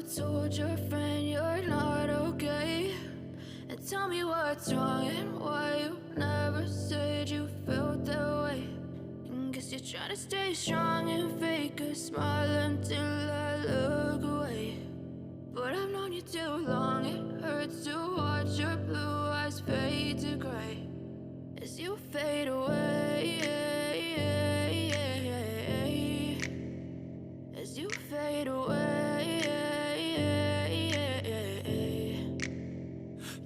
you told your friend you're not okay? And tell me what's wrong and why you never said you felt that way. And guess you're trying to stay strong and fake a smile until I look away. But I've known you too long, it hurts to watch your blue eyes fade to gray as you fade away, as you fade away.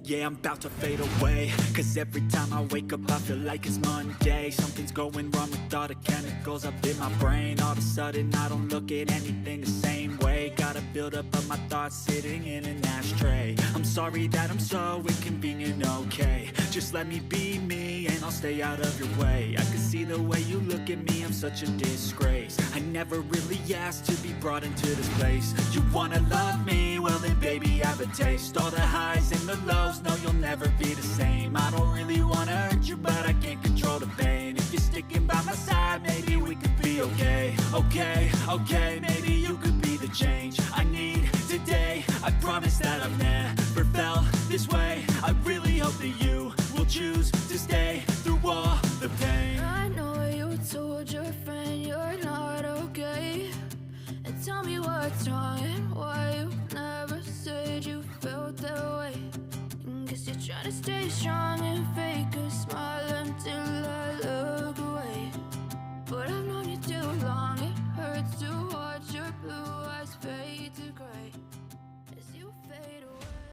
Yeah, I'm about to fade away, cause every time I wake up I feel like it's Monday. Something's going wrong with all the chemicals up in my brain. All of a sudden I don't look at anything the same way. Got a buildup of my thoughts sitting in an ashtray. I'm sorry that I'm so inconvenient, okay? Just let me be me and I'll stay out of your way. I can see the way you look at me, I'm such a disgrace. I never really asked to be brought into this place. You wanna love me? Well then baby have a taste. All the highs and the lows, no you'll never be the same. I don't really wanna hurt you but I can't control the pain. If you're sticking by my side maybe we could be okay. Okay, maybe you could be the change I need today. I promise that I've never felt this way. I really hope that you will choose to stay through all the pain. I know you told your friend you're not okay. And tell me what's wrong and why you never said you felt that way. And guess you're trying to stay strong and fake a smile until I look away. But I've known you too long, it hurts to watch your blue eyes